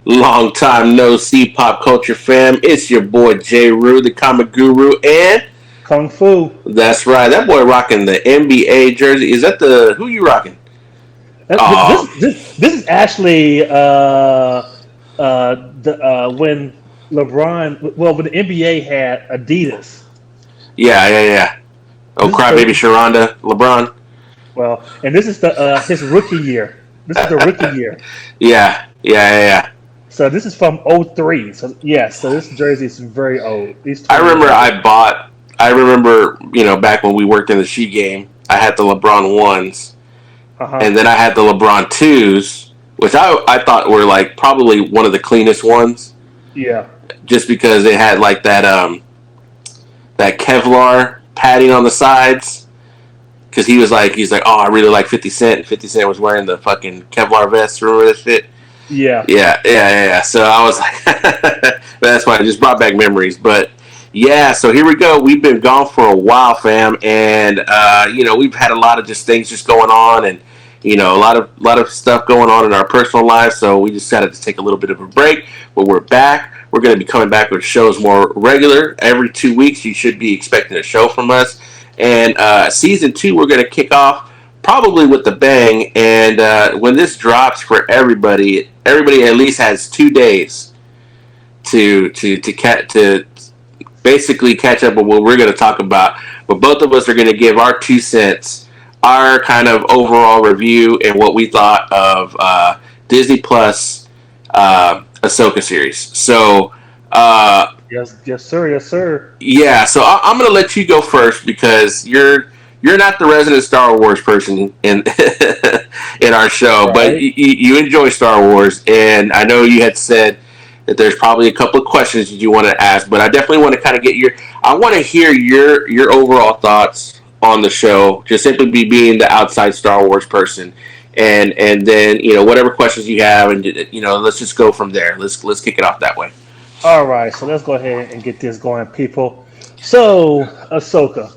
Long time no see, pop culture fam. It's your boy J. Rue, the comic guru, and Kung Fu. that's right, that boy rocking the NBA jersey. Is that the who you rocking? This Oh, this is actually when when the NBA had Adidas. yeah. Oh, This is crybaby the Sharonda, LeBron. and this is the his rookie year. This is the rookie year. Yeah. So this is from '03. So yes, so this jersey is very old. He's I 20 years remember old. I remember, back when we worked in the She game, I had the LeBron ones, Uh huh. and then I had the LeBron twos, which I thought were like probably one of the cleanest ones, Yeah. just because they had like that Kevlar padding on the sides. Because he's like, oh, I really like 50 Cent. And 50 Cent was wearing the fucking Kevlar vest. Remember that shit? Yeah. Yeah. So I was like, that's why it just brought back memories. But yeah, so here we go. We've been gone for a while, fam, and we've had a lot of just things just going on, and a lot of stuff going on in our personal lives. So we decided to take a little bit of a break, but we're back. We're going to be coming back with shows more regular. Every 2 weeks, you should be expecting a show from us. And season 2, we're going to kick off probably with the bang. And when this drops for everybody at least has 2 days to basically catch up with what we're going to talk about. But both of us are going to give our 2 cents, our kind of overall review, and what we thought of Disney Plus Ahsoka series. So Yes, sir. Yes, sir. yeah, so I'm gonna let you go first because you're not the resident Star Wars person in in our show, but Right. you enjoy Star Wars, and I know you had said that there's probably a couple of questions that you want to ask, but I definitely want to kind of get I want to hear your overall thoughts on the show, just simply being the outside Star Wars person, and then whatever questions you have, and let's just go from there. Let's kick it off that way. All right. So let's go ahead and get this going, people. So Ahsoka.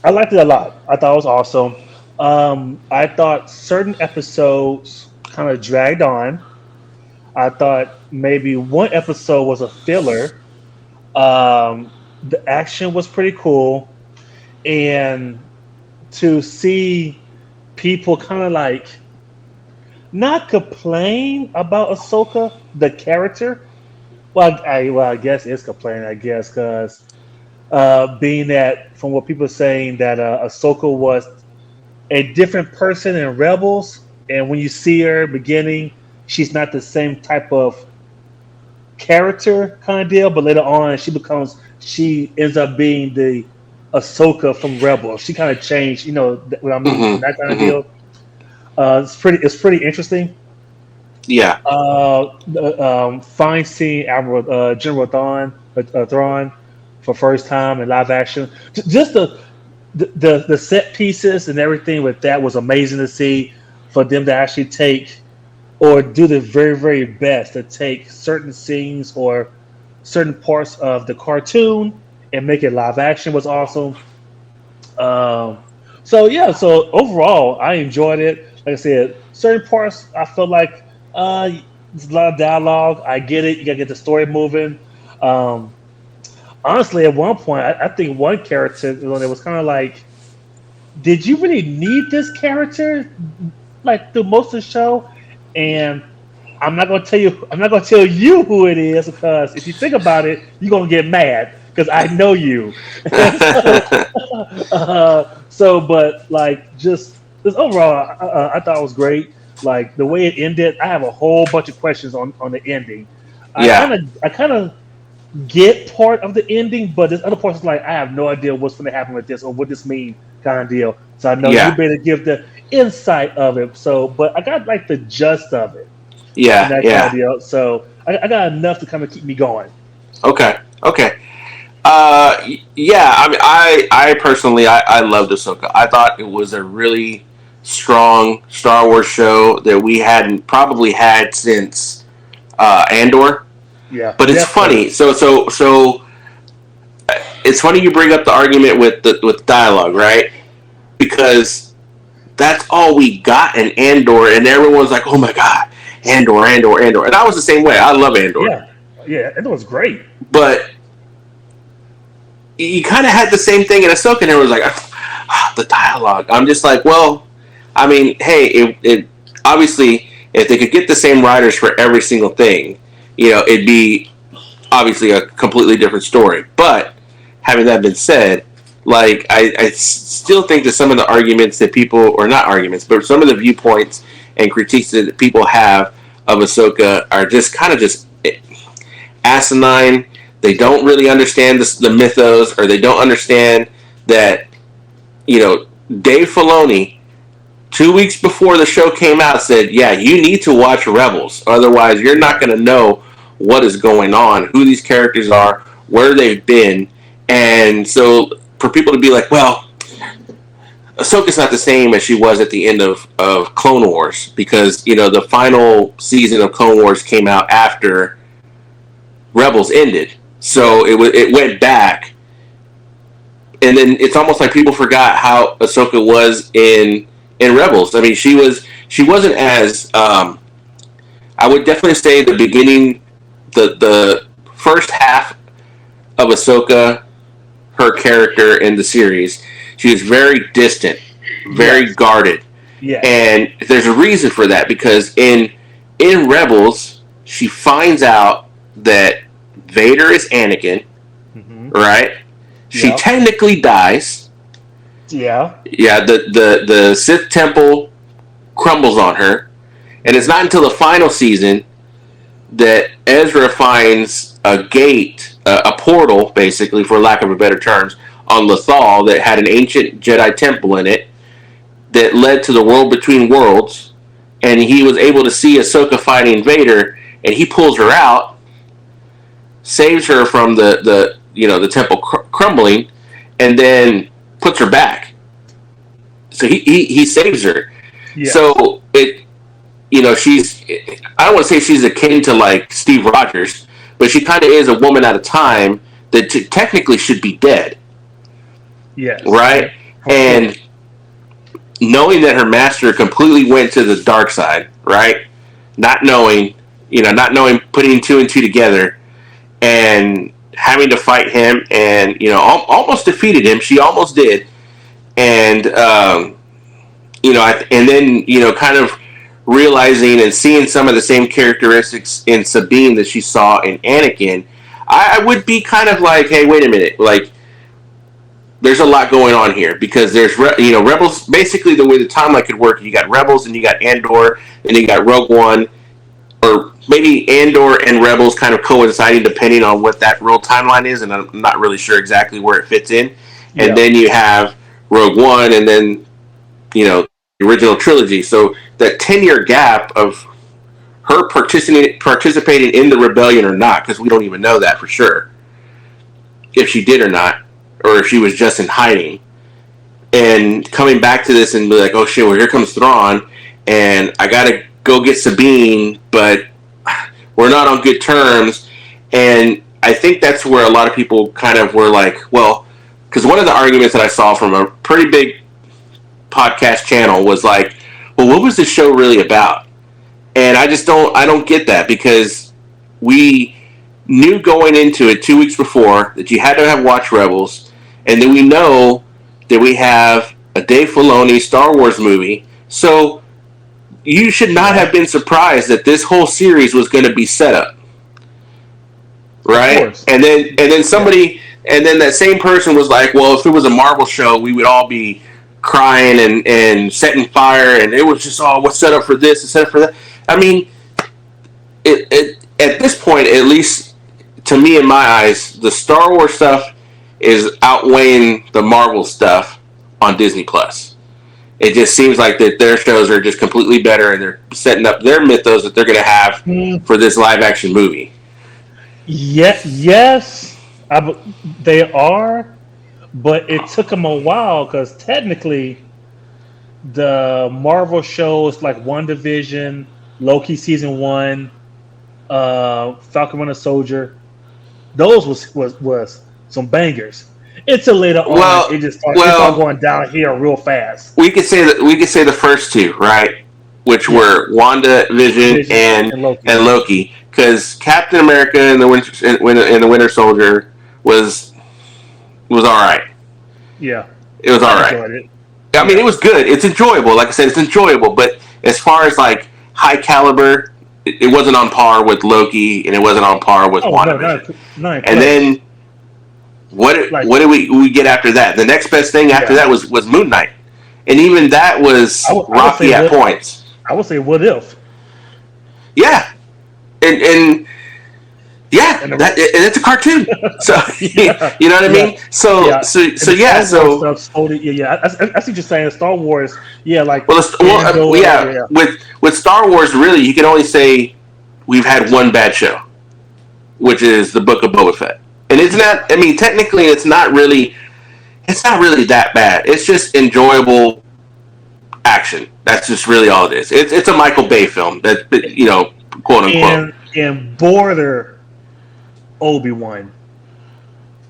I liked it a lot. I thought it was awesome. I thought certain episodes kind of dragged on. I thought maybe one episode was a filler. The action was pretty cool, and to see people kind of like not complain about Ahsoka, the character. I guess it's complaining. I guess because being that from what people are saying that Ahsoka was a different person in Rebels, and when you see her beginning, she's not the same type of character kind of deal. But later on, she ends up being the Ahsoka from Rebels. She kind of changed, what I mean, Hmm that kind of hmm deal. It's pretty interesting. Yeah. Fine seeing Admiral General Thrawn for first time in live action. Just the set pieces and everything with that was amazing to see. For them to actually take or do the very very best to take certain scenes or certain parts of the cartoon and make it live action was awesome. Um, so yeah, so overall, I enjoyed it. Like I said, certain parts I felt like there's a lot of dialogue. I get it. You gotta get the story moving. Um, Honestly, at one point, I think one character it was kind of like, did you really need this character like through most of the show? And I'm not gonna tell you. I'm not gonna tell you who it is because if you think about it, you're gonna get mad because I know you. And so, but like just overall, I thought it was great. Like the way it ended, I have a whole bunch of questions on the ending. Yeah. I kind of get part of the ending, but there's other parts like I have no idea what's going to happen with this or what this mean kind of deal. So I know you Yeah. better give the insight of it. So, but I got like the gist of it and Yeah. that kind of Yeah. deal. So I got enough to kind of keep me going. Okay. Okay. Yeah. I mean, I personally, I loved Ahsoka. I thought it was a really strong Star Wars show that we hadn't probably had since Andor. Yeah, But it's definitely. funny. So it's funny you bring up the argument with dialogue, right? Because that's all we got in Andor, and everyone's like, "Oh my god, Andor. And I was the same way. I love Andor. Yeah, yeah, it was great. But you kind of had the same thing in Ahsoka, and it was like, the dialogue. I'm just like, well, I mean, hey, it obviously, if they could get the same writers for every single thing, it'd be obviously a completely different story. But having that been said, like, I still think that some of the arguments that people, or not arguments, but some of the viewpoints and critiques that people have of Ahsoka are just kind of just asinine. They don't really understand the mythos, or they don't understand that, Dave Filoni, 2 weeks before the show came out, said, yeah, you need to watch Rebels. Otherwise, you're not going to know what is going on, who these characters are, where they've been. And so for people to be like, well, Ahsoka's not the same as she was at the end of Clone Wars, because, the final season of Clone Wars came out after Rebels ended. So it went back. And then it's almost like people forgot how Ahsoka was in Rebels. I mean, she wasn't as I would definitely say the beginning, the first half of Ahsoka, her character in the series, she was very distant, very guarded. Yeah. And there's a reason for that, because in Rebels, she finds out that Vader is Anakin, right? She technically dies. Yeah. Yeah, the Sith Temple crumbles on her. And it's not until the final season that Ezra finds a gate, a portal, basically, for lack of a better terms, on Lothal that had an ancient Jedi temple in it that led to the world between worlds. And he was able to see Ahsoka fighting Vader, and he pulls her out, saves her from the temple crumbling, and then puts her back. So he saves her. Yeah. So she's, I don't want to say she's akin to like Steve Rogers, but she kind of is a woman at a time that technically should be dead. Yes. Right? And knowing that her master completely went to the dark side, right? Not knowing, putting two and two together, and having to fight him, and almost defeated him. She almost did, and and then kind of realizing and seeing some of the same characteristics in Sabine that she saw in Anakin. I would be kind of like, hey, wait a minute, like, there's a lot going on here, because there's Rebels. Basically, the way the timeline could work, you got Rebels and you got Andor, and you got Rogue One, or maybe Andor and Rebels kind of coinciding depending on what that real timeline is, and I'm not really sure exactly where it fits in. And then you have Rogue One, and then the original trilogy. So that 10-year gap of her participating in the rebellion or not, because we don't even know that for sure, if she did or not, or if she was just in hiding, and coming back to this and be like, oh shit, well, here comes Thrawn, and I gotta go get Sabine, but we're not on good terms. And I think that's where a lot of people kind of were like, well, because one of the arguments that I saw from a pretty big podcast channel was like, well, what was this show really about? And I don't get that, because we knew going into it 2 weeks before that you had to have watched Rebels, and then we know that we have a Dave Filoni Star Wars movie, so you should not have been surprised that this whole series was going to be set up, right? And then somebody, and then that same person was like, well, if it was a Marvel show, we would all be crying and setting fire, and it was just, oh, what's set up for this and set up for that. I mean, it at this point, at least to me in my eyes, the Star Wars stuff is outweighing the Marvel stuff on Disney Plus. It just seems like that their shows are just completely better, and they're setting up their mythos that they're going to have for this live action movie. Yes, they are, but it took them a while, because technically the Marvel shows like WandaVision, Loki season 1, Falcon Winter Soldier, those was some bangers. Until later on, it just started going down here real fast. We could say the first two, right? which were Wanda, Vision, and Loki. Because Captain America and the Winter Soldier was all right. Yeah, it was all right. I mean, it was good. It's enjoyable. Like I said, it's enjoyable. But as far as like high caliber, it wasn't on par with Loki, and it wasn't on par with WandaVision. No, and then what did we get after that? The next best thing after that was Moon Knight, and even that was rocky at points. I would say, what if? Yeah, and it's a cartoon. So you know what I mean. So I see what you're saying. Star Wars, With Star Wars, really, you can only say we've had one bad show, which is the Book of Boba Fett, and it's not. I mean, technically, it's not really that bad. It's just enjoyable action. That's just really all it is. It's a Michael Bay film that quote unquote. And border Obi-Wan.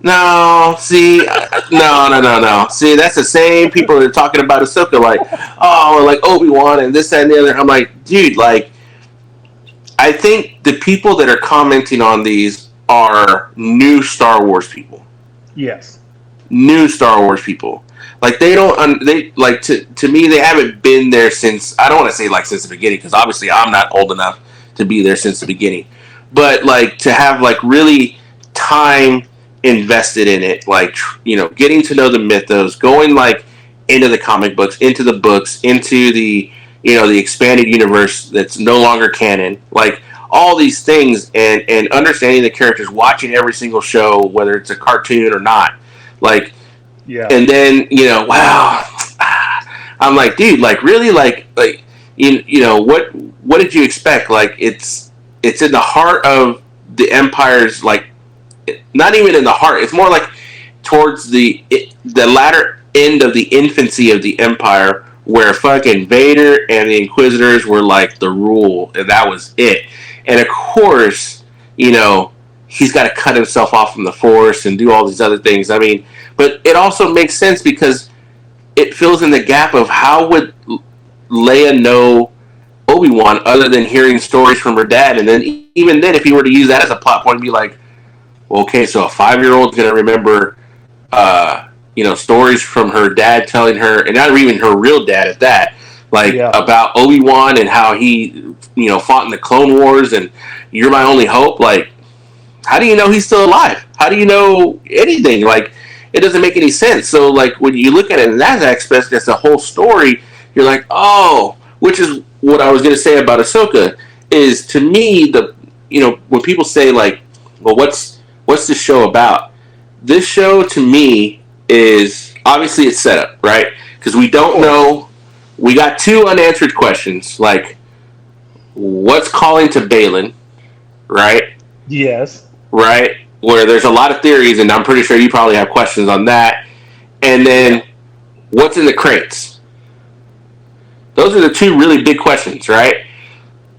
No. See, that's the same people that are talking about Ahsoka, like Obi-Wan and this, that, and the other. I'm like, dude, like, I think the people that are commenting on these are new Star Wars people. Yes. New Star Wars people. Like, they don't, to me, they haven't been there since, I don't want to say like since the beginning, because obviously I'm not old enough to be there since the beginning. But like to have like really time invested in it, like getting to know the mythos, going like into the comic books, into the books, into the the expanded universe that's no longer canon, like all these things, and understanding the characters, watching every single show, whether it's a cartoon or not, like and then wow, I'm like, dude, like really, like what did you expect? Like it's in the heart of the Empire's, like, not even in the heart. It's more like towards the latter end of the infancy of the Empire, where fucking Vader and the Inquisitors were like the rule, and that was it. And of course, he's got to cut himself off from the Force and do all these other things. I mean, but it also makes sense because it fills in the gap of how would Leia know Obi-Wan other than hearing stories from her dad. And then even then, if you were to use that as a plot point, be like, well, okay, so a 5-year-old's going to remember stories from her dad telling her, and not even her real dad at that, about Obi-Wan and how he fought in the Clone Wars and you're my only hope. Like, how do you know he's still alive? How do you know anything? Like, it doesn't make any sense. So like when you look at it in that aspect, that's the whole story, you're like, oh, which is what I was going to say about Ahsoka, is to me, when people say like, well, what's this show about? This show to me is, obviously it's set up, right? Because we don't know, we got 2 unanswered questions, like, what's calling to Baylan, right? Yes. Right? Where there's a lot of theories, and I'm pretty sure you probably have questions on that. And then, what's in the crates? Those are the 2 really big questions, right?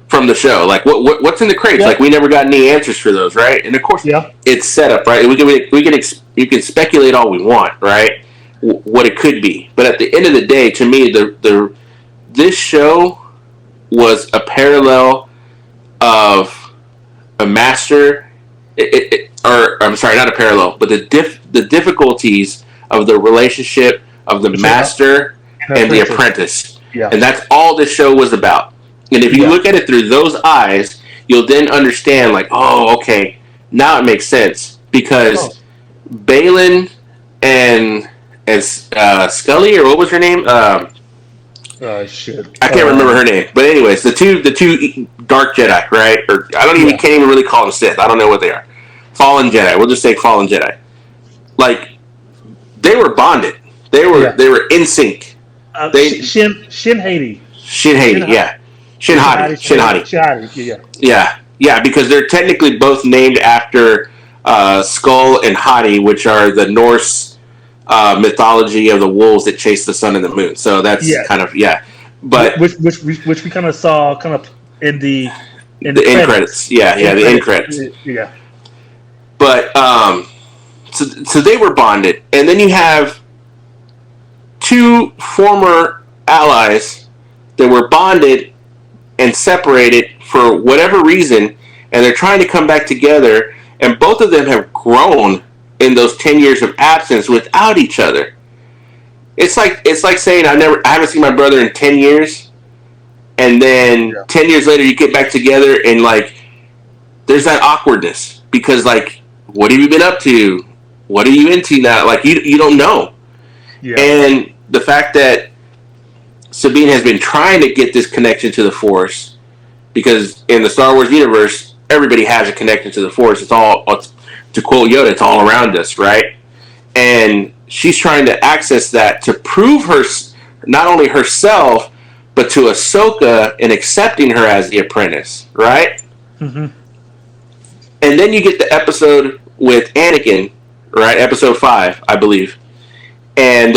From the show. Like, what's in the crates? Like, we never got any answers for those, right? And of course, it's set up, right? You can speculate all we want, right? What it could be. But at the end of the day, to me, this show was a parallel of a master, I'm sorry, not a parallel, but the difficulties of the relationship of the master and the apprentice. Yeah. And that's all this show was about. And if you look at it through those eyes, you'll then understand, like, oh, okay, now it makes sense. Because Baylan and Scully, or what was her name? Shit. I can't remember her name. But anyways, the two Dark Jedi, right? Or can't even really call them Sith. I don't know what they are. Fallen Jedi. We'll just say Fallen Jedi. Like, they were bonded. They were in sync. Shin Hati. Shin Hati. Yeah, because they're technically both named after Skull and Hati, which are the Norse mythology of the wolves that chase the sun and the moon. So that's kind of but which we kind of saw in the end credits. The end credits. Yeah. But so they were bonded, and then you have 2 former allies that were bonded and separated for whatever reason, and they're trying to come back together, and both of them have grown in those 10 years of absence without each other. It's like saying I haven't seen my brother in 10 years, and then 10 years later you get back together, and like there's that awkwardness because like, what have you been up to? What are you into now? Like you don't know. Yeah. And the fact that Sabine has been trying to get this connection to the Force, because in the Star Wars universe, everybody has a connection to the Force. It's all, to quote Yoda, it's all around us, right? And she's trying to access that to prove her, not only herself, but to Ahsoka in accepting her as the apprentice, right? Mm-hmm. And then you get the episode with Anakin, right? Episode 5, I believe. And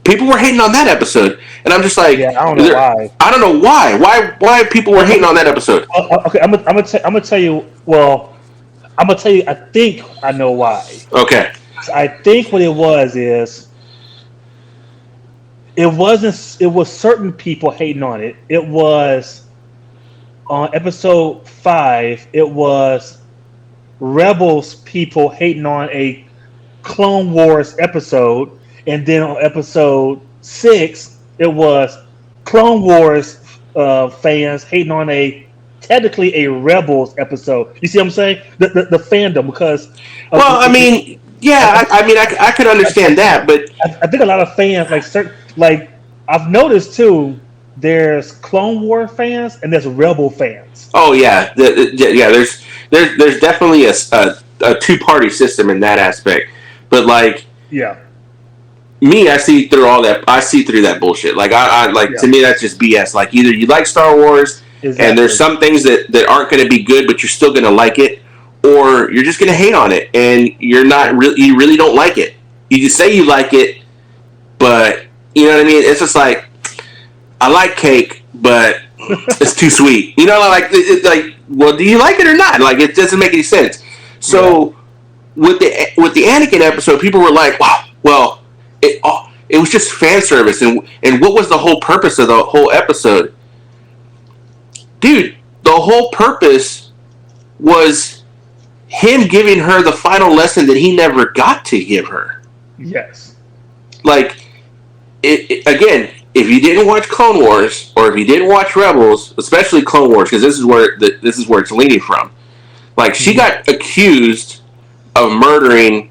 people were hating on that episode. And I'm just like, I don't know why. I don't know why. Why people were hating on that episode? Okay, I'm gonna tell you. Well, I'm gonna tell you. I think I know why. Okay. I think what it was is it wasn't. It was certain people hating on it. It was on episode 5. It was Rebels people hating on a Clone Wars episode, and then on episode 6, it was Clone Wars fans hating on technically a Rebels episode. You see what I'm saying? The fandom, because. Well, I mean, yeah, I could understand that, but I think a lot of fans I've noticed too. There's Clone War fans and there's Rebel fans. Oh yeah, There's definitely a two-party system in that aspect, but like me, I see through all that. I see through that bullshit. Like to me, that's just BS. Like either you like Star Wars, and there's some things that aren't going to be good, but you're still going to like it, or you're just going to hate on it, and you really don't like it. You just say you like it, but you know what I mean. It's just like, I like cake, but it's too sweet. You know, like well, do you like it or not? Like it doesn't make any sense. So with the Anakin episode, people were like, wow, well, it was just fan service, and what was the whole purpose of the whole episode? Dude, the whole purpose was him giving her the final lesson that he never got to give her. Yes. Like, again, if you didn't watch Clone Wars, or if you didn't watch Rebels, especially Clone Wars, because this is where it's leaning from. Like, she got accused of murdering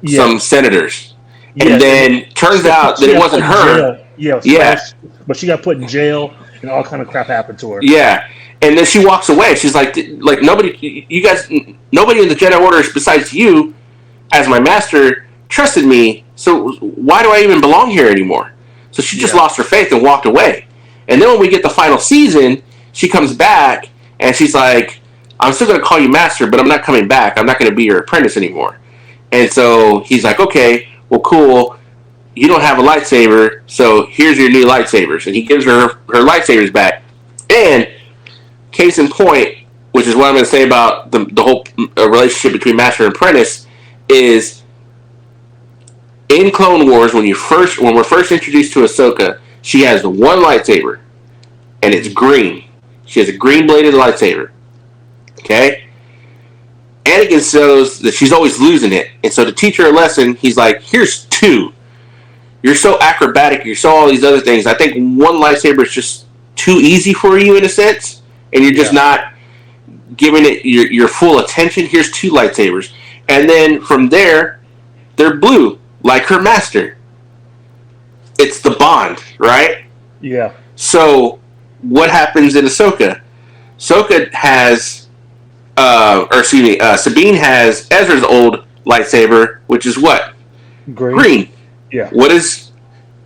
some senators. And then turns out that it wasn't her. Yeah. But she got put in jail, and all kind of crap happened to her. Yeah. And then she walks away. She's like nobody in the Jedi Order besides you, as my master, trusted me. So why do I even belong here anymore? So she just lost her faith and walked away. And then when we get the final season, she comes back and she's like, I'm still going to call you master, but I'm not coming back. I'm not going to be your apprentice anymore. And so he's like, okay, well, cool. You don't have a lightsaber, so here's your new lightsabers. And he gives her lightsabers back. And case in point, which is what I'm going to say about the whole relationship between master and apprentice, is in Clone Wars, when we're first introduced to Ahsoka, she has the one lightsaber, and it's green. She has a green-bladed lightsaber. Okay? Anakin knows that she's always losing it, and so to teach her a lesson, he's like, here's 2. You're so acrobatic, you're so all these other things. I think one lightsaber is just too easy for you in a sense, and you're just not giving it your full attention. Here's 2 lightsabers. And then from there, they're blue, like her master. It's the bond, right? Yeah. So, what happens in Ahsoka? Ahsoka has... Sabine has Ezra's old lightsaber, which is what? Green. Yeah. What is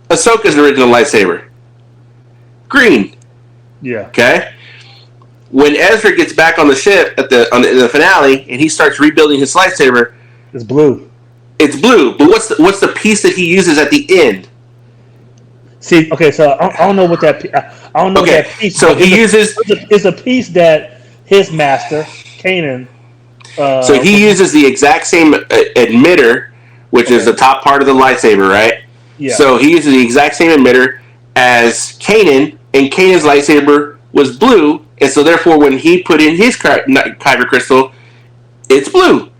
Ahsoka's original lightsaber? Green. Yeah. Okay. When Ezra gets back on the ship in the finale, and he starts rebuilding his lightsaber, it's blue. It's blue. But what's the piece that he uses at the end? See, okay, so I don't know what that. I don't know that piece. So he uses. It's a piece that his master, Kanan. So he uses the exact same emitter, which is the top part of the lightsaber, right? Yeah. So he uses the exact same emitter as Kanan and Kanan's lightsaber was blue, and so therefore when he put in his kyber crystal, it's blue.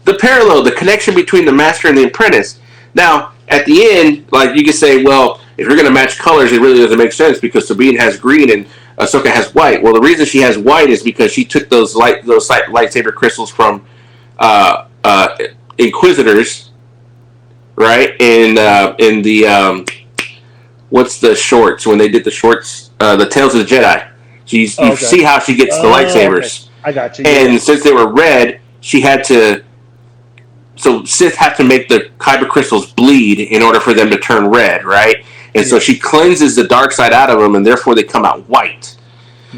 The parallel, the connection between the master and the apprentice. Now, at the end, like you could say, well, if you're going to match colors, it really doesn't make sense because Sabine has green and Ahsoka has white. Well, the reason she has white is because she took those lightsaber crystals from Inquisitors, right? In the what's the shorts when they did the shorts, the Tales of the Jedi. You see how she gets the lightsabers. Okay. I got you. And since they were red, she had to. So Sith have to make the kyber crystals bleed in order for them to turn red, right? And so she cleanses the dark side out of them, and therefore they come out white.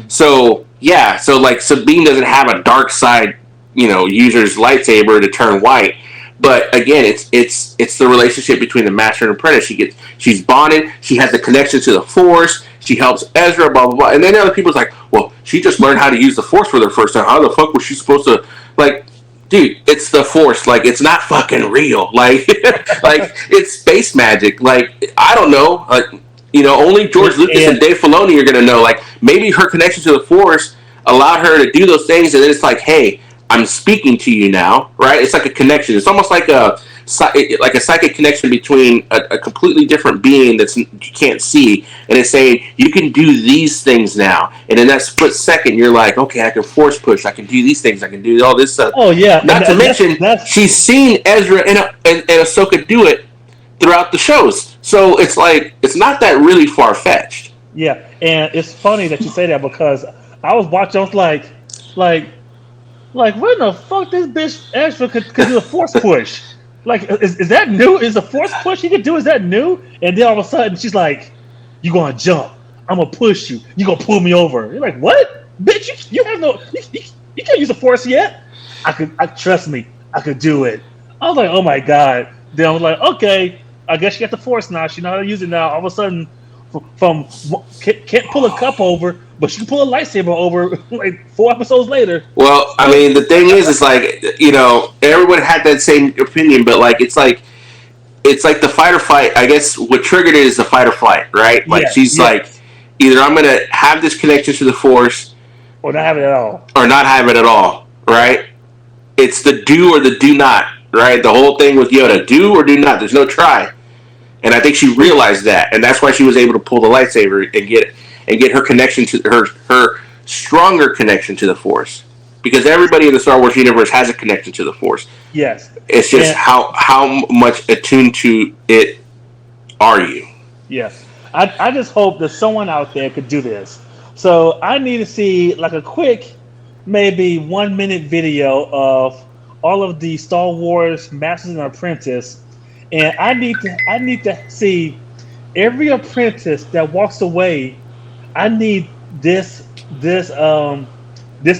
So yeah, so like Sabine doesn't have a dark side, user's lightsaber to turn white. But again, it's the relationship between the master and apprentice. She's bonded. She has the connection to the Force. She helps Ezra. Blah blah blah. And then other people's like, well, she just learned how to use the Force for the first time. How the fuck was she supposed to like? Dude, it's the Force. Like, it's not fucking real. Like, like it's space magic. Like, I don't know. Like, only George Lucas and Dave Filoni are gonna know. Like, maybe her connection to the Force allowed her to do those things, and then it's like, hey, I'm speaking to you now, right? It's like a connection. It's almost like a psychic connection between a completely different being that you can't see, and it's saying you can do these things now. And in that split second, you're like, okay, I can force push, I can do these things, I can do all this stuff. Oh yeah. Not to mention, she's seen Ezra and Ahsoka do it throughout the shows, so it's like it's not that really far fetched. Yeah, and it's funny that you say that because I was watching. I was like, where the fuck this bitch Ezra could do a force push? Like, is that new? Is the force push he could do? Is that new? And then all of a sudden she's like, "You gonna jump? I'm gonna push you. You gonna pull me over?" You're like, "What, bitch? You have no. You can't use the force yet." Trust me. I could do it. I was like, "Oh my god." Then I was like, "Okay, I guess she got the force now. She know how to use it now." All of a sudden, from can't pull a cup over, but she can pull a lightsaber over like 4 episodes later. Well, I mean, the thing is like, everyone had that same opinion, but like, it's like the fight or flight. I guess what triggered it is the fight or flight, right? Like, she's like, either I'm going to have this connection to the Force, or not have it at all. Or not have it at all, right? It's the do or the do not, right? The whole thing with Yoda, do or do not. There's no try. And I think she realized that, and that's why she was able to pull the lightsaber and get her connection to her stronger connection to the Force. Because everybody in the Star Wars universe has a connection to the Force. Yes. It's just how much attuned to it are you? Yes. I just hope that someone out there could do this. So I need to see like a quick, maybe 1 minute video of all of the Star Wars Masters and Apprentice. And I need to see every apprentice that walks away. I need this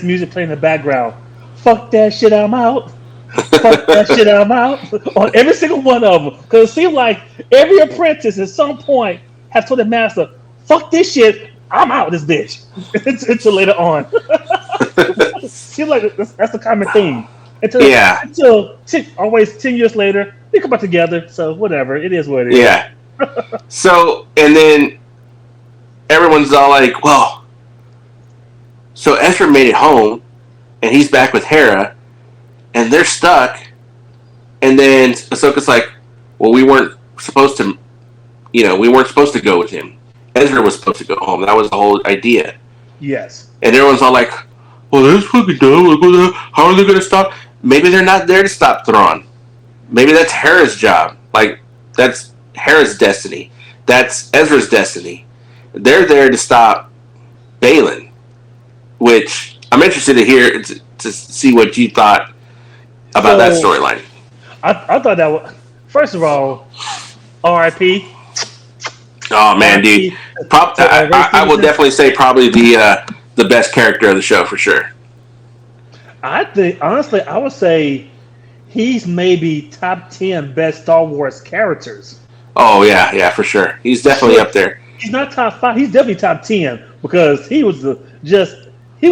music playing in the background. Fuck that shit, I'm out. Fuck that shit, I'm out. On every single one of them. Because it seems like every apprentice at some point has told the master, fuck this shit, I'm out this bitch. Until later on. Seems like that's the common theme. Until always 10 years later, they come back together. So whatever, it is what it is. Yeah. So, and then everyone's all like, well, so Ezra made it home, and he's back with Hera, and they're stuck. And then Ahsoka's like, well, we weren't supposed to go with him. Ezra was supposed to go home. That was the whole idea. Yes. And everyone's all like, well, that's fucking dumb. How are they going to stop? Maybe they're not there to stop Thrawn. Maybe that's Hera's job. Like, that's Hera's destiny. That's Ezra's destiny. They're there to stop Baylan, which I'm interested to hear to see what you thought about that storyline. I thought that was, first of all, R.I.P. Oh man, dude! I will definitely say probably the best character of the show for sure. I think honestly, I would say he's maybe top 10 best Star Wars characters. Oh yeah, for sure. He's definitely up there. He's not top 5. He's definitely top 10 because he was man. He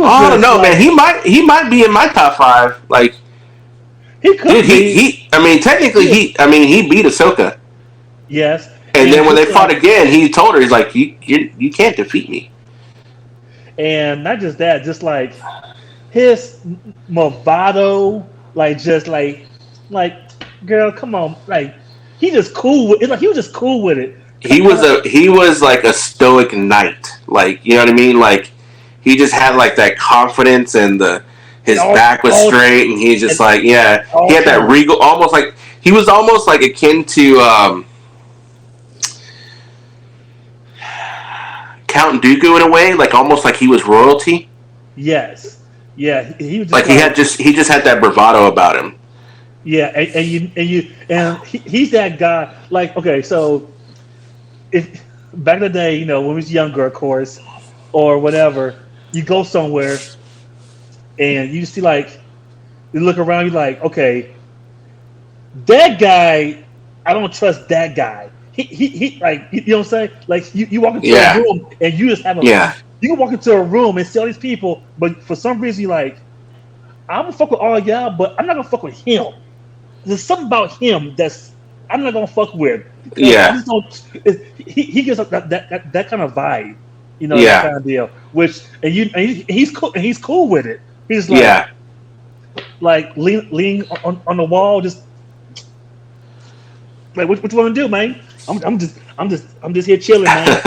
might be in my top 5. Like he could. Dude, he. I mean, technically, he beat Ahsoka. Yes. And then when they just fought like, again, he told her, he's like, you can't defeat me. and not just that, just like his Movado, like just like, girl, come on, like he just cool with it. Like he was just cool with it. He was like a stoic knight. Like, you know what I mean? Like, he just had like that confidence, and his back was straight, and he's just like, yeah, he had that regal, almost like he was almost like akin to Count Dooku in a way, like almost like he was royalty. Yes, yeah, he was just Like he just had that bravado about him. yeah, and he's that guy. Like, okay, so if back in the day, when we was younger, of course, or whatever, you go somewhere and you see like you look around, you're like, okay, that guy, I don't trust that guy. He like, you know what I'm saying? Like you walk into a room and you just have a you can walk into a room and see all these people, but for some reason you're like, I'm gonna fuck with all y'all, but I'm not gonna fuck with him. There's something about him that's I'm not gonna fuck with. Yeah. I just don't, he gives up that kind of vibe, that kind of deal. Which and he's cool, and he's cool with it. He's like, like leaning on the wall, just like, what you want to do, man? I'm just here chilling, man.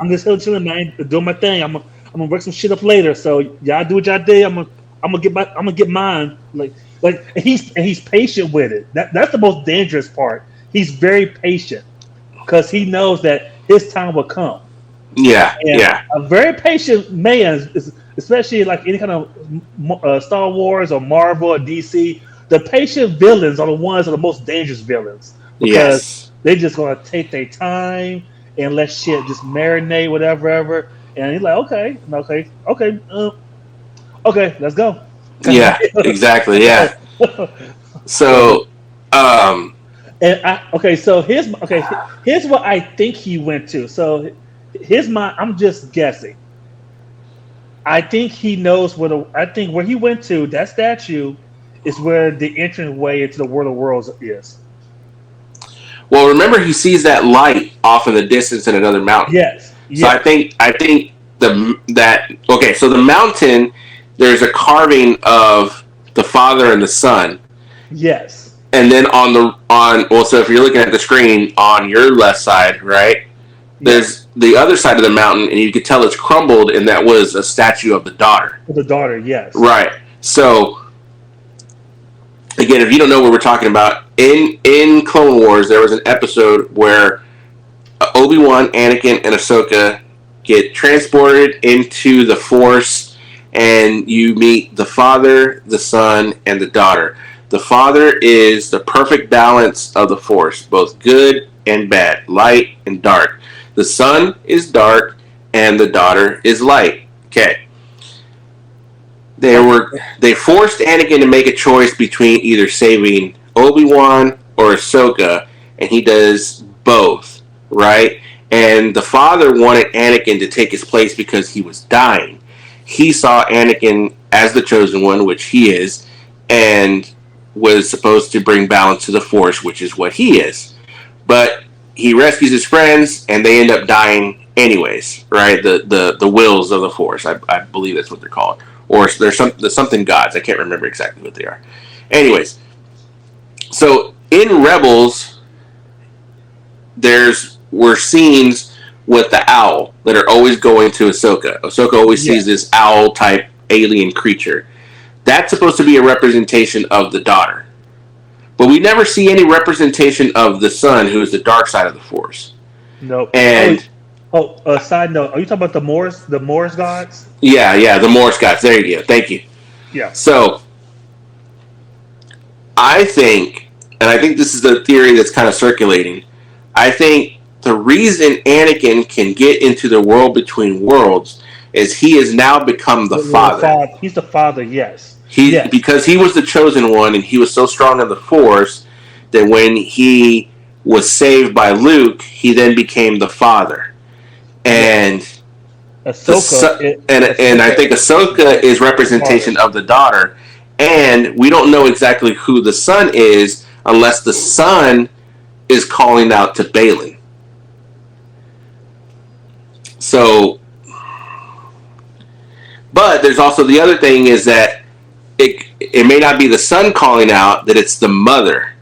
I'm just here chilling, man. Doing my thing. I'm gonna work some shit up later. So y'all do what y'all do. I'm gonna get mine. Like and he's patient with it. That's the most dangerous part. He's very patient because he knows that his time will come. Yeah, and a very patient man, especially like any kind of Star Wars or Marvel or DC. The patient villains are the ones that are the most dangerous villains because they just gonna take their time and let shit just marinate, whatever, ever. And he's like, okay, let's go. Yeah, exactly. Yeah. So, so here's what I think he went to. So I'm just guessing. I think he knows where he went to. That statue is where the entrance way into the World of Worlds is. Well, remember, he sees that light off in the distance in another mountain. Yes. So I think so the mountain, there's a carving of the Father and the Son. Yes. And then so if you're looking at the screen on your left side, right? There's the other side of the mountain, and you could tell it's crumbled, and that was a statue of the daughter. The daughter, yes. Right. So, again, if you don't know what we're talking about, in Clone Wars, there was an episode where Obi-Wan, Anakin, and Ahsoka get transported into the Force, and you meet the Father, the Son, and the daughter. The Father is the perfect balance of the Force, both good and bad, light and dark. The Son is dark, and the daughter is light. Okay. They forced Anakin to make a choice between either saving Obi-Wan or Ahsoka, and he does both, right? And the Father wanted Anakin to take his place because he was dying. He saw Anakin as the chosen one, which he is, and was supposed to bring balance to the Force, which is what he is. But he rescues his friends, and they end up dying anyways, right? The wills of the Force, I believe that's what they're called. Or there's something gods. I can't remember exactly what they are. Anyways, so in Rebels, were scenes with the owl that are always going to Ahsoka. Ahsoka always sees this owl-type alien creature. That's supposed to be a representation of the daughter. But we never see any representation of the Son, who is the dark side of the Force. No. And side note, are you talking about the Morse gods? Yeah, the Morse gods. There you go. Thank you. Yeah. So, I think this is the theory that's kind of circulating. I think the reason Anakin can get into the world between worlds is he has now become the Father. He's the Father, yes. Because he was the chosen one, and he was so strong in the Force that when he was saved by Luke, he then became the Father. And Ahsoka, and I think Ahsoka is representation of the daughter. And we don't know exactly who the Son is unless the Son is calling out to Balin. So, but there's also the other thing is that it may not be the son calling out, that it's the mother.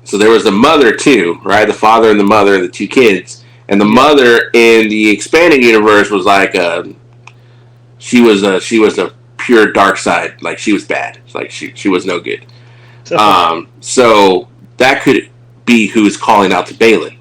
So there was the mother too, right? The father and the mother and the two kids. And the mother in the expanded universe was like she was a pure dark side. Like she was bad. Like she was no good. So that could be who's calling out to Balin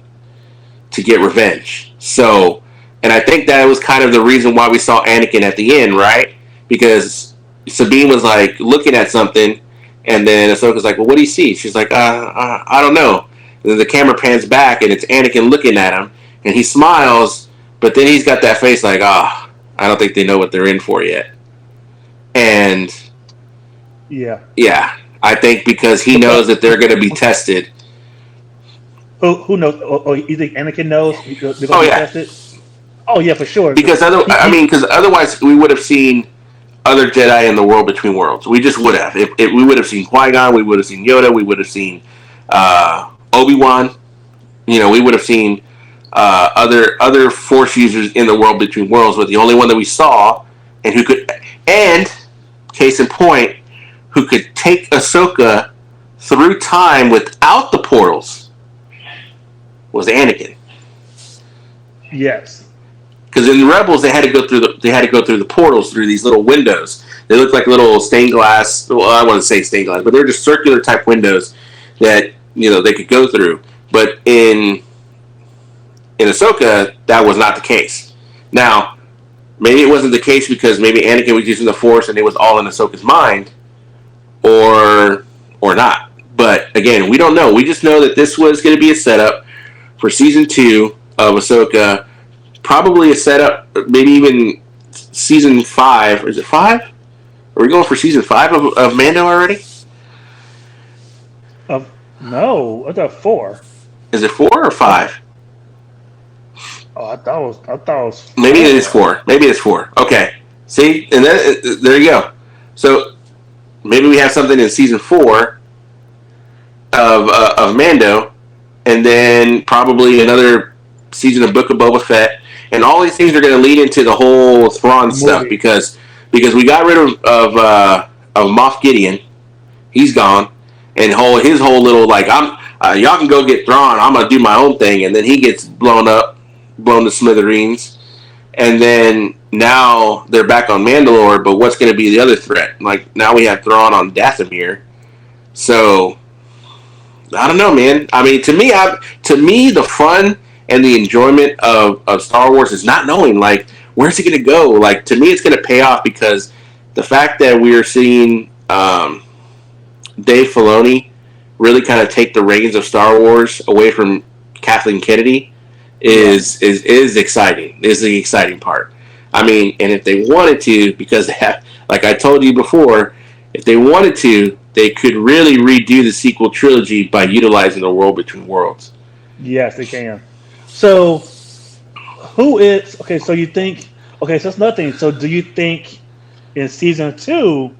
to get revenge. So, and I think that was kind of the reason why we saw Anakin at the end, right? Because Sabine was like looking at something, and then Ahsoka's like, "Well, what do you see?" She's like, I don't know." And then the camera pans back, and it's Anakin looking at him, and he smiles, but then he's got that face like, I don't think they know what they're in for yet. And yeah, I think because he knows that they're going to be tested. Who knows? Oh, you think Anakin knows they're going to Oh be yeah, tested? Oh yeah, for sure. because otherwise we would have seen other Jedi in the world between worlds. We just would have. If we would have seen Qui-Gon, we would have seen Yoda, we would have seen Obi-Wan. You know, we would have seen other Force users in the world between worlds. But the only one that we saw, and case in point, who could take Ahsoka through time without the portals, was Anakin. Yes. Because in the Rebels, they had to go through the portals through these little windows. They look like little stained glass. Well, I wouldn't say stained glass, but they're just circular type windows that they could go through. But in Ahsoka, that was not the case. Now, maybe it wasn't the case because maybe Anakin was using the Force and it was all in Ahsoka's mind, or not. But again, we don't know. We just know that this was going to be a setup for season 2 of Ahsoka. Probably a setup, maybe even season 5. Is it 5? Are we going for season 5 of Mando already? No, I thought 4. Is it 4 or 5? Oh, I thought it was. Maybe it is 4. Maybe it's 4. Okay. See, and then there you go. So maybe we have something in season 4 of Mando, and then probably another season of Book of Boba Fett. And all these things are going to lead into the whole Thrawn stuff because we got rid of Moff Gideon. He's gone, and his whole little like y'all can go get Thrawn. I'm gonna do my own thing, and then he gets blown to smithereens. And then now they're back on Mandalore. But what's going to be the other threat? Like now we have Thrawn on Dathomir. So I don't know, man. I mean, to me, the fun and the enjoyment of Star Wars is not knowing, like, where's it going to go? Like, to me, it's going to pay off because the fact that we are seeing Dave Filoni really kind of take the reins of Star Wars away from Kathleen Kennedy is exciting. Is the exciting part. I mean, and if they wanted to, because they have, like I told you before, if they wanted to, they could really redo the sequel trilogy by utilizing the world between worlds. Yes, they can. So, who is okay? So you think okay? So that's nothing. So do you think in season 2?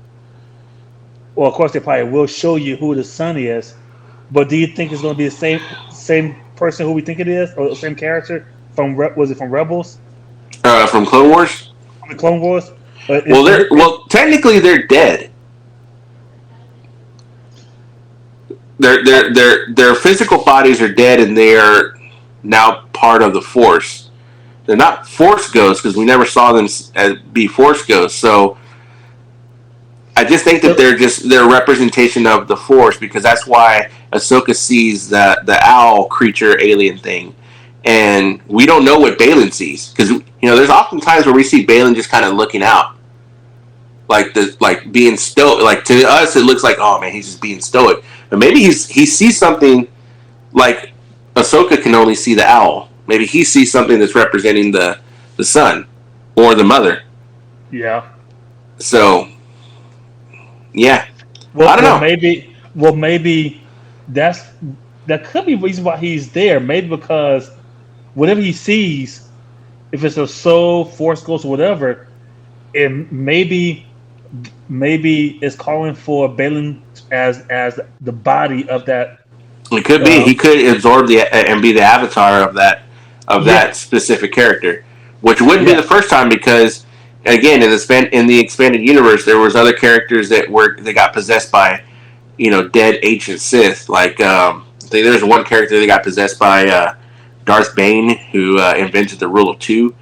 Well, of course they probably will show you who the son is, but do you think it's going to be the same person who we think it is, or the same character from was it from Rebels? From Clone Wars. From the Clone Wars. Technically they're dead. Their physical bodies are dead, and they are now part of the Force. They're not Force ghosts because we never saw them be Force ghosts. So I just think that they're a representation of the Force, because that's why Ahsoka sees the owl creature alien thing, and we don't know what Balin sees, because there's often times where we see Balin just kind of looking out, like being stoic. Like to us, it looks like, oh man, he's just being stoic, but maybe he sees something like Ahsoka can only see the owl. Maybe he sees something that's representing the son or the mother. Yeah. So. Yeah. Well, I don't know. Maybe that could be the reason why he's there. Maybe because whatever he sees, if it's a soul, Force ghost, or whatever, it maybe it's calling for Balin as the body of that. It could be. He could absorb and be the avatar of that of Yeah. that specific character, which wouldn't be Yeah. the first time because, again, in the expanded universe, there was other characters that got possessed by, dead ancient Sith. Like, I think there's one character that got possessed by Darth Bane, who invented the rule of two.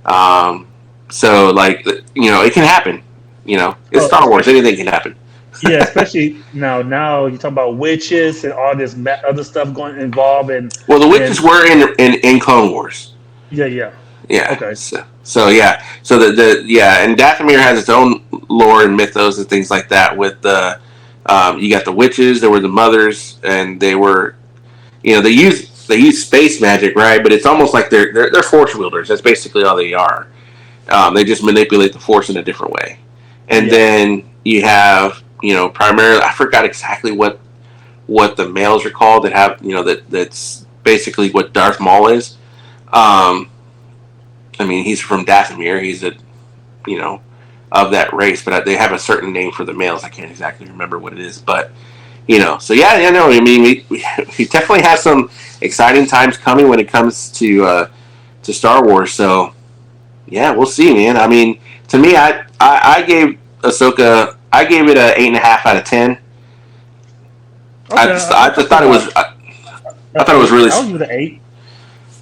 Um, so, like, it can happen. It's Oh, Star Wars. Anything can happen. yeah, especially now you talk about witches and all this other stuff going involved Well, the and witches were in Clone Wars. yeah. Yeah. Okay. So yeah. So and Dathomir has its own lore and mythos and things like that. With the you got the witches, there were the mothers, and they were, they use space magic, right? But it's almost like they're force wielders. That's basically all they are. They just manipulate the force in a different way. And Yeah. then you have, primarily, I forgot exactly what the males are called that have, that's basically what Darth Maul is. I mean, he's from Dathomir. He's of that race, but they have a certain name for the males. I can't exactly remember what it is, but so yeah, no. I mean, we definitely have some exciting times coming when it comes to Star Wars. So yeah, we'll see, man. I mean, to me, I gave Ahsoka, I gave it a 8.5 out of 10. Okay. I just thought it was. I thought it was really. I'll give it an 8.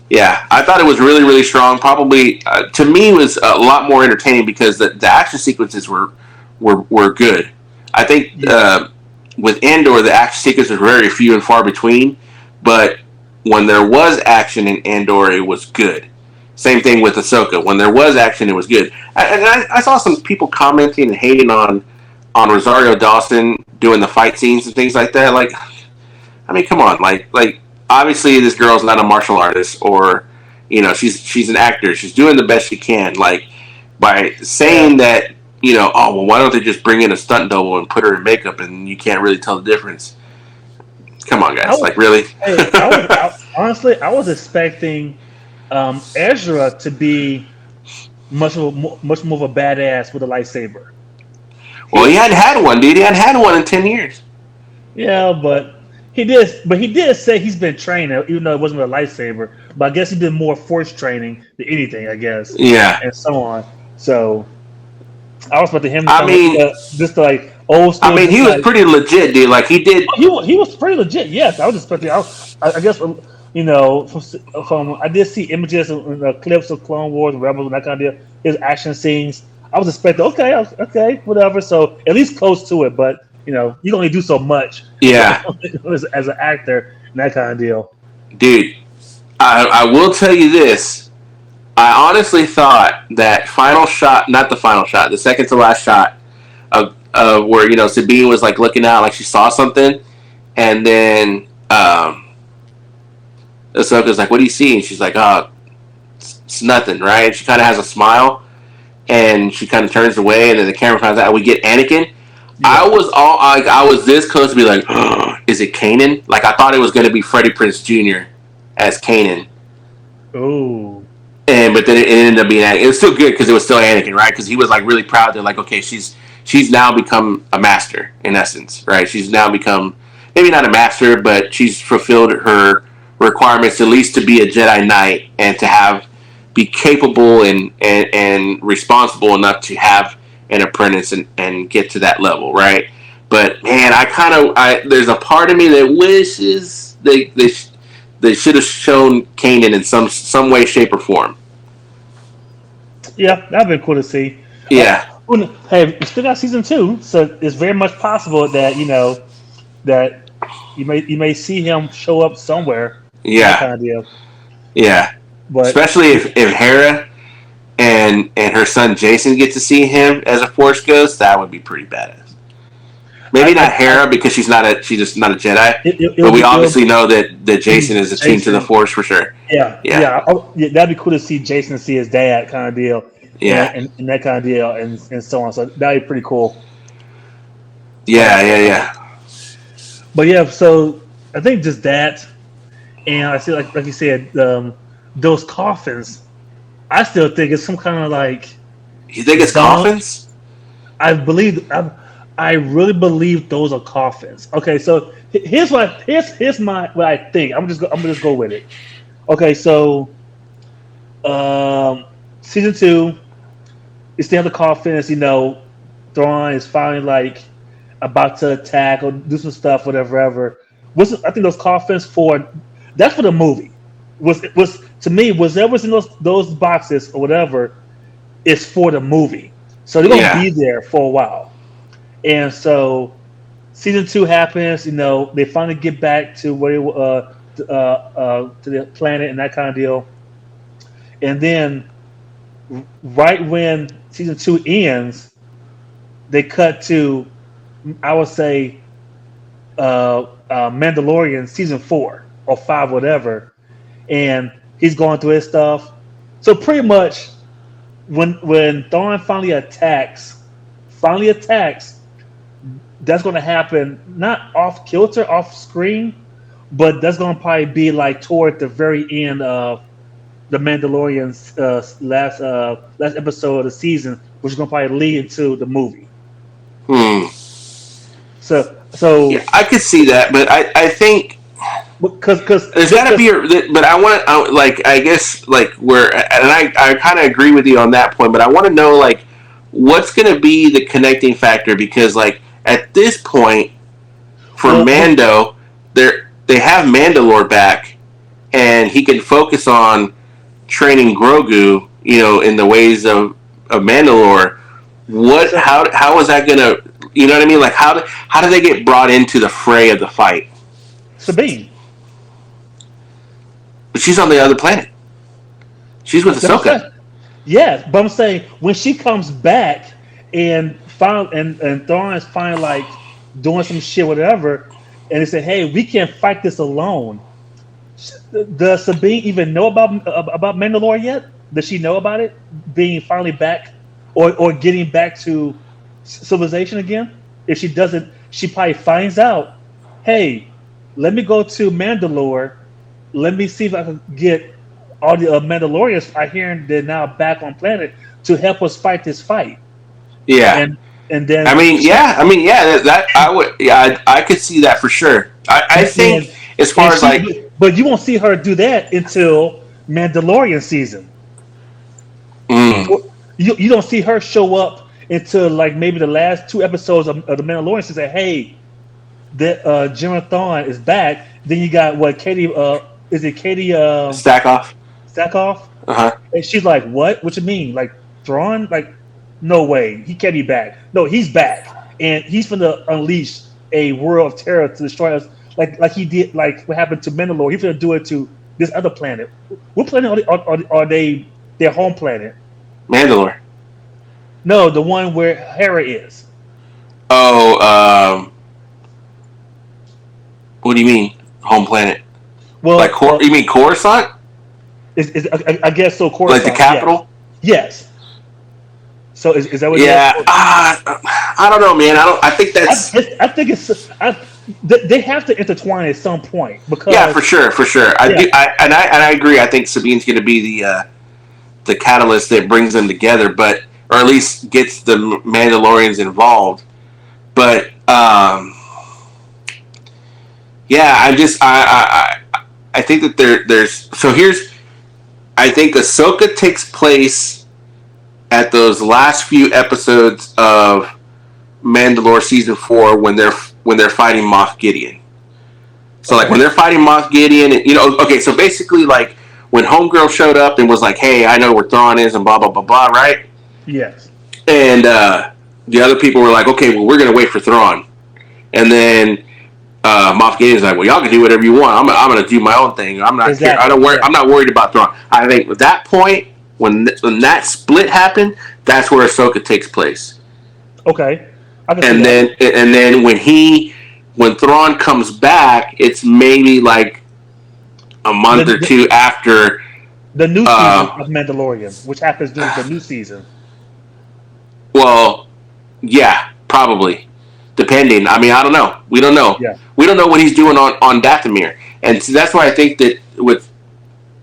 Yeah, I thought it was really, really strong. Probably to me was a lot more entertaining because the action sequences were good. I think with Andor, the action sequences were very few and far between, but when there was action in Andor, it was good. Same thing with Ahsoka. When there was action, it was good. I saw some people commenting and hating on Rosario Dawson doing the fight scenes and things like that. Like, I mean, come on, like obviously this girl's not a martial artist, or she's an actor. She's doing the best she can. Like, by saying that, oh well, why don't they just bring in a stunt double and put her in makeup and you can't really tell the difference? Come on, guys, like really? Hey, honestly, I was expecting Ezra to be much more of a badass with a lightsaber. Well, he hadn't had one, dude. He hadn't had one in 10 years. Yeah, but he did say he's been training, even though it wasn't with a lightsaber. But I guess he did more force training than anything, I guess. Yeah. And so on. So I was expecting him to I mean, just like old school. I mean, he was pretty legit, dude. Like, he did. He was pretty legit. Yes, I was expecting. I guess from I did see images and clips of Clone Wars and Rebels and that kind of deal. His action scenes. I was expecting okay, whatever. So at least close to it, but you can only do so much. Yeah. As an actor and that kind of deal. Dude, I will tell you this. I honestly thought that final shot, not the final shot, the second to last shot of where, Sabine was like looking out like she saw something, and then Ahsoka's like, "What do you see?" And she's like, "Oh, it's nothing," right? And she kind of has a smile, and she kind of turns away, and then the camera finds out we get Anakin. Yeah. I was this close to be like, oh, is it Kanan? Like, I thought it was going to be Freddie Prinze Jr. as Kanan. Oh. But then it ended up being Anakin. It was still good because it was still Anakin, right? Because he was like really proud. They're like, okay, she's now become a master in essence, right? She's now become maybe not a master, but she's fulfilled her requirements at least to be a Jedi Knight and to be capable and responsible enough to have an apprentice and get to that level, right? But man, there's a part of me that wishes they should have shown Kanan in some way, shape, or form. Yeah, that'd been cool to see. Yeah. Hey, we still got season 2, so it's very much possible that that you may see him show up somewhere. Yeah. Kind of deal. Yeah. But especially if Hera and her son Jason get to see him as a Force ghost, that would be pretty badass. Maybe not Hera because she's just not a Jedi, but we obviously know that Jason is attuned to the Force for sure. Yeah. That'd be cool to see Jason see his dad, kind of deal. Yeah, and that kind of deal, and so on. So that'd be pretty cool. Yeah. But yeah, so I think just that, and I see like you said, those coffins. I still think it's some kind of like. You think it's coffins? I really believe those are coffins. Okay, so here's what I think. I'm gonna just go with it. Okay, so Season 2, you still have the coffins. Thrawn is finally like about to attack or do some stuff, whatever. Ever. I think those coffins for that's for the movie. Was to me whatever's in those boxes or whatever is for the movie. So they're gonna Yeah. be there for a while. And so season 2 happens. They finally get back to where to the planet and that kind of deal. And then right when season 2 ends, they cut to, I would say, Mandalorian season 4 or 5, whatever, and he's going through his stuff. So pretty much, when Thrawn finally attacks, that's going to happen not off kilter, off screen, but that's going to probably be like toward the very end of the Mandalorian's last episode of the season, which is going to probably lead into the movie. Hmm. So Yeah, I could see that, but I think because there's got to be but I want to like I guess like where and I kind of agree with you on that point, but I want to know like what's going to be the connecting factor because like at this point for Mando they have Mandalore back and he can focus on training Grogu in the ways of Mandalore. How is that going to you know what I mean? Like how do they get brought into the fray of the fight? Sabine. But she's on the other planet. She's with Ahsoka. Yes, but I'm saying when she comes back and Thrawn is finally like doing some shit, whatever, and they say, "Hey, we can't fight this alone." Does Sabine even know about Mandalore yet? Does she know about it being finally back, or getting back to civilization again? If she doesn't, she probably finds out. Hey, let me go to Mandalore. Let me see if I can get all the Mandalorians I hear they're now back on planet to help us fight this fight. Yeah, and then I mean, that I would, yeah, I could see that for sure. I think as far as like, but you won't see her do that until Mandalorian season. You don't see her show up until like maybe the last 2 episodes of the Mandalorian to say, "Hey, that General Thrawn is back." Then you got what Katie? Is it Katie? Stackoff. And she's like, "What? What you mean? Like Thrawn? Like, no way. He can't be back. No, he's back, and he's gonna unleash a world of terror to destroy us, like he did. Like what happened to Mandalore. He's gonna do it to this other planet. What planet are they? Their home planet? Mandalore. No, the one where Hera is. Oh, what do you mean home planet? Well, like you mean Coruscant? I guess so. Coruscant, like the capital? Yes. So is that what? Yeah, I don't know, man. I think that's. I think it's. They have to intertwine at some point because. Yeah, for sure. I agree. I think Sabine's going to be the catalyst that brings them together, but or at least gets the Mandalorians involved. But yeah, I think that there's so here's I think Ahsoka takes place at those last few episodes of Mandalore season 4 when they're fighting Moff Gideon. So like when they're fighting Moff Gideon, and, okay, so basically like when Homegirl showed up and was like, "Hey, I know where Thrawn is," and blah blah blah blah, right? Yes. And the other people were like, "Okay, well, we're gonna wait for Thrawn," and then Moff Gideon's like, "Well, y'all can do whatever you want. I'm gonna do my own thing. I'm not exactly. I don't worry. I'm not worried about Thrawn." I think at that point when that split happened, that's where Ahsoka takes place. Okay. And then when Thrawn comes back, it's maybe like a month or 2 after the new season of Mandalorian, which happens during the new season. Well, yeah, probably. Depending. I mean, I don't know. We don't know. Yeah. We don't know what he's doing on Dathomir. And so that's why I think that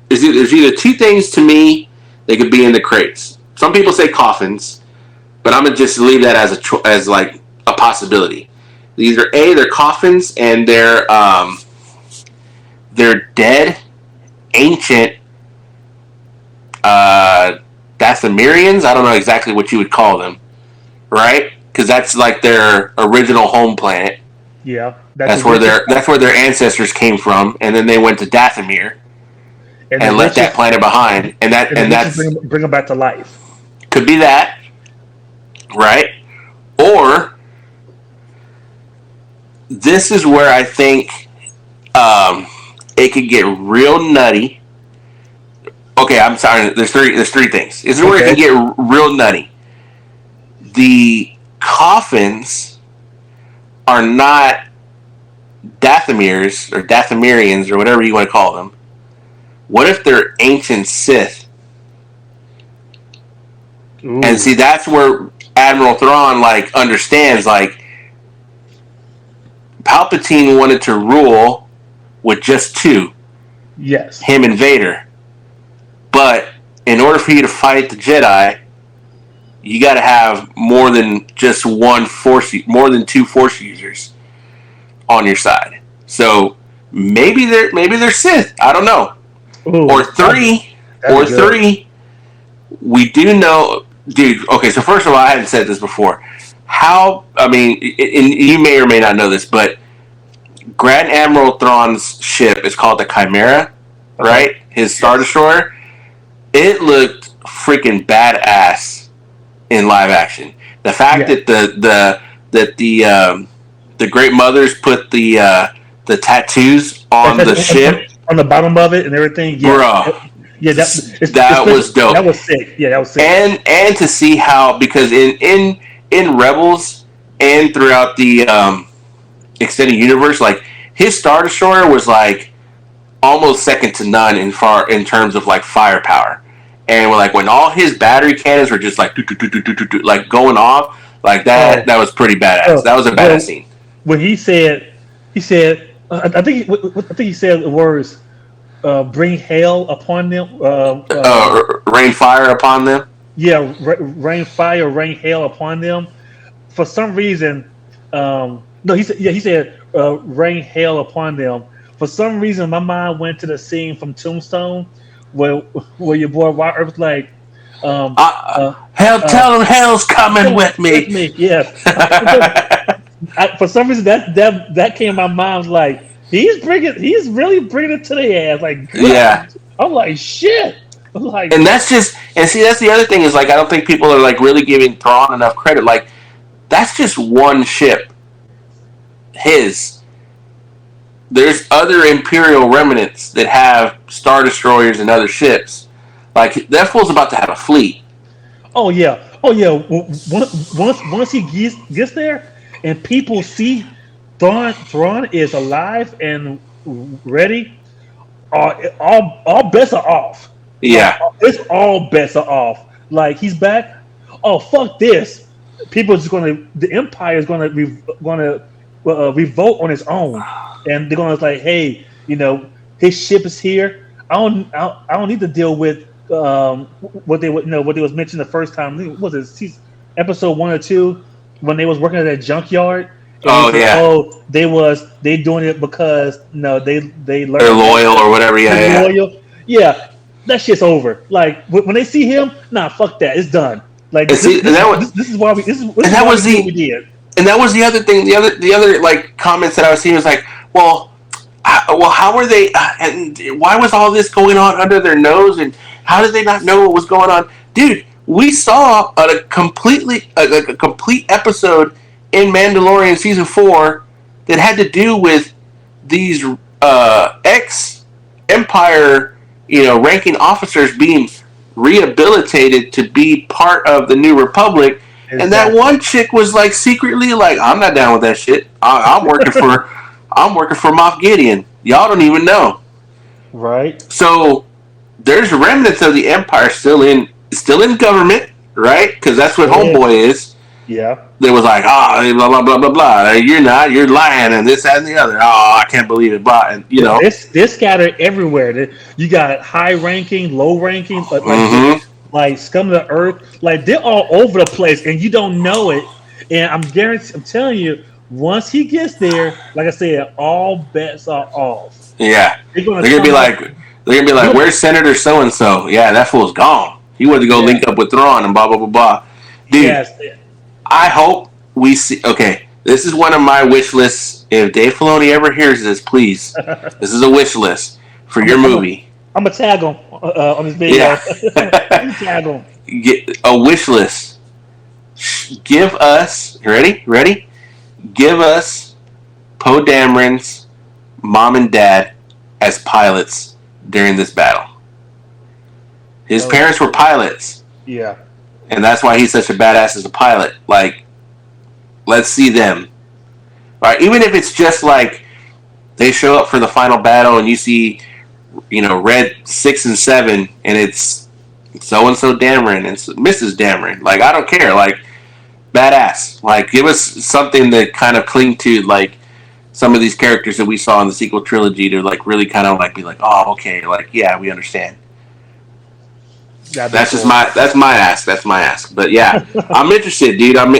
there's either 2 things to me that could be in the crates. Some people say coffins, but I'm gonna just leave that as like a possibility. Either A, they're coffins and they're dead, ancient Dathomirians. I don't know exactly what you would call them, right? Because that's like their original home planet. Yeah, That's where their ancestors came from, and then they went to Dathomir and left that planet behind, and that's bring them back to life. Could be that, right? Or this is where I think it could get real nutty. Okay, I'm sorry. There's three things. This is where it can get real nutty. The coffins are not Dathomirs or Dathomirians or whatever you want to call them. What if they're ancient Sith? Ooh. And see, that's where Admiral Thrawn understands. Palpatine wanted to rule with just two. Yes. Him and Vader. But in order for you to fight the Jedi, you got to have more than just more than two Force users on your side. So maybe they're Sith. I don't know. Ooh, or three. We do know, dude. Okay, so first of all, I hadn't said this before. And you may or may not know this, but Grand Admiral Thrawn's ship is called the Chimera, right? His Star Destroyer. It looked freaking badass in live action. The fact that the Great Mothers put the tattoos on the ship on the bottom of it and everything, bro. Yeah, that was dope. That was sick. Yeah, that was sick. And to see how, because in Rebels and throughout the extended universe, his Star Destroyer was almost second to none in terms of firepower. And when all his battery cannons were just going off that was pretty badass. That was a badass scene. When he said I think he said the words bring hail upon them. Rain fire upon them. Yeah, rain fire, rain hail upon them. For some reason, he said rain hail upon them. For some reason, my mind went to the scene from Tombstone where your boy Wyatt was like, hell, tell him hell's coming with me. Yes. For some reason, that came in my mind. He's really bringing it to the ass. Yeah. I'm like, shit. And that's the other thing is I don't think people are really giving Thrawn enough credit. That's just one ship. There's other Imperial remnants that have Star Destroyers and other ships. That fool's about to have a fleet. Oh yeah. Once he gets there and people see Thrawn is alive and ready, all bets are off. Yeah. It's all bets are off. He's back. Oh, fuck this. The Empire is going to revolt on its own, and they're going to hey, his ship is here. I don't need to deal with what was mentioned the first time. I think, was it episode 1 or 2 when they was working at that junkyard? They doing it because they learned they're loyal or whatever. Yeah, loyal. Yeah, that shit's over. When they see him, nah, fuck that. It's done. This is why we did. And that was the other thing. The other comments that I was seeing was well, how were they? And why was all this going on under their nose? And how did they not know what was going on, dude? We saw a complete episode in Mandalorian season 4 that had to do with these ex-Empire, ranking officers being rehabilitated to be part of the New Republic. Exactly. And that one chick was secretly I'm not down with that shit. I'm working for Moff Gideon. Y'all don't even know. Right. So there's remnants of the Empire still in government, right? Because that's what Homeboy is. Yeah. They was blah blah blah blah blah. You're not. You're lying, and this that, and the other. Oh, I can't believe it. Blah, and this scattered everywhere. You got high ranking, low ranking, scum of the earth. They're all over the place, and you don't know it. And I'm telling you, once he gets there, like I said, all bets are off. Yeah, they're gonna be They're gonna be like, "Where's Senator so and so?" Yeah, that fool's gone. He went to go link up with Thrawn and blah blah blah blah. Dude, Yes. I hope we see. Okay, this is one of my wish lists. If Dave Filoni ever hears this, please, this is a wish list for your movie. I'm gonna tag him on this video. Yeah. Tag him. Get a wish list. Give us ready? Give us Poe Dameron's mom and dad as pilots during this battle. His parents were pilots. Yeah. And that's why he's such a badass as a pilot. Like, let's see them. Right? Even if it's just like they show up for the final battle and you see, Red 6 and 7 and it's so and so Dameron and Mrs. Dameron. Like, I don't care. Like, badass. Like, give us something to kind of cling to, like some of these characters that we saw in the sequel trilogy to like really kind of like be like, oh, okay, like yeah, we understand. That's just my ask. That's my ask. But yeah, I'm interested, dude. I'm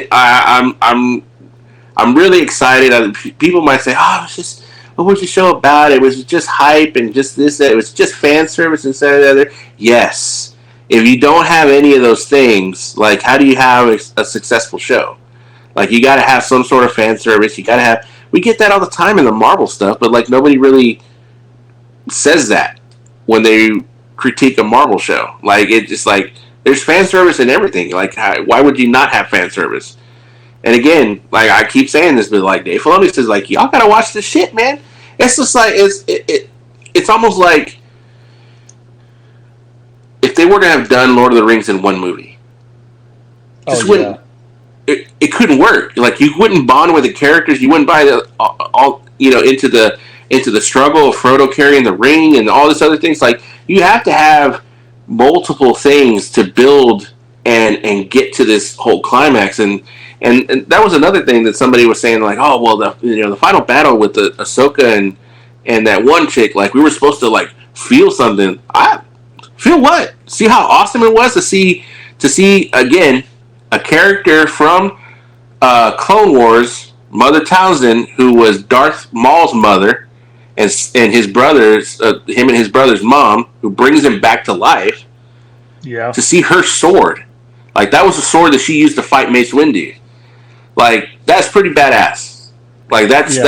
really excited. People might say, oh, it's just what was the show about? It was just hype and just this, that. It was just fan service instead of the other. Yes. If you don't have any of those things, like how do you have a successful show? Like you got to have some sort of fan service. You got to have. We get that all the time in the Marvel stuff, but like nobody really says that when they critique a Marvel show. Like it's just like there's fan service in everything. Like why would you not have fan service? And again, like I keep saying this, but like Dave Filoni says, like y'all gotta watch this shit, man. It's just like it's almost like if they were to have done Lord of the Rings in one movie, just wouldn't. It couldn't work. Like you wouldn't bond with the characters. You wouldn't buy into the struggle of Frodo carrying the ring and all this other things. Like you have to have multiple things to build and get to this whole climax. And that was another thing that somebody was saying, like, oh well, the final battle with the Ahsoka and that one chick, like we were supposed to like feel something. I feel what? See how awesome it was to see again. A character from Clone Wars, Mother Townsend, who was Darth Maul's mother, and his brothers, him and his brother's mom, who brings him back to life. Yeah. To see her sword, like that was the sword that she used to fight Mace Windu. Like that's pretty badass. Like that's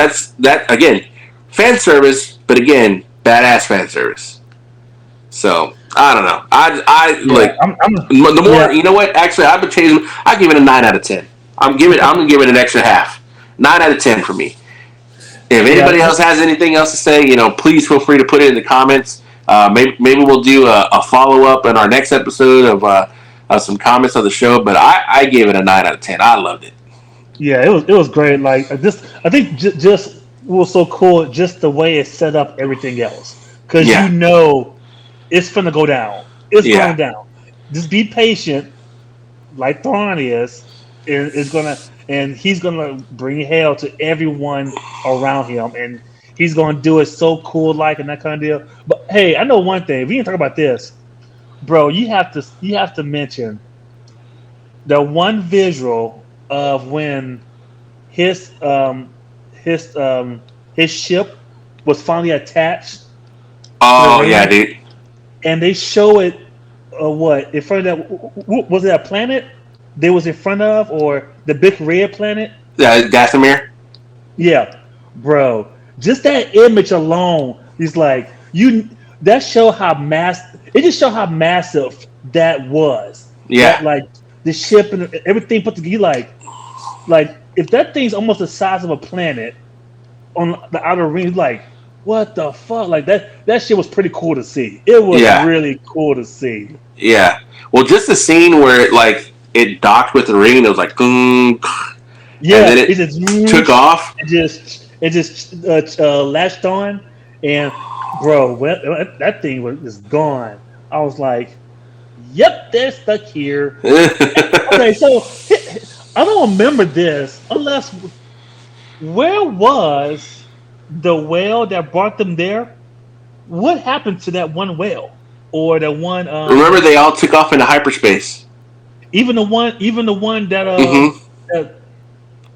again, fan service, but again, badass fan service. So. I don't know. The more you know what? Actually, I've been changing. I give it a 9 out of 10. I'm gonna give it an extra half. 9 out of 10 for me. If anybody else has anything else to say, please feel free to put it in the comments. Maybe we'll do a follow up in our next episode of some comments on the show. But I gave it a 9 out of 10. I loved it. Yeah, it was great. Like I think just was so cool. Just the way it set up everything else, because it's finna go down. It's going down. Just be patient, like Thrawn is, and he's gonna bring hell to everyone around him, and he's gonna do it so cool, like and that kind of deal. But hey, I know one thing. We can talk about this, bro. You have to mention the one visual of when his ship was finally attached. Oh yeah, dude. And they show it, in front of that? Was it a planet they was in front of, or the big red planet? Yeah, Dathomir. Yeah, bro. Just that image alone is like that show how it just show how massive that was. Yeah. That, like the ship and everything put together, like if that thing's almost the size of a planet on the outer ring, like. What the fuck? Like that shit was pretty cool to see. It was really cool to see. Yeah. Well, just the scene where it docked with the ring and it was like, yeah, and then it just took off. It just latched on, and bro, when that thing was gone, I was like, "Yep, they're stuck here." Okay, so I don't remember this unless where was the whale that brought them there? What happened to that one whale, or the one? Remember, they all took off into hyperspace. Even the one that. Mm-hmm.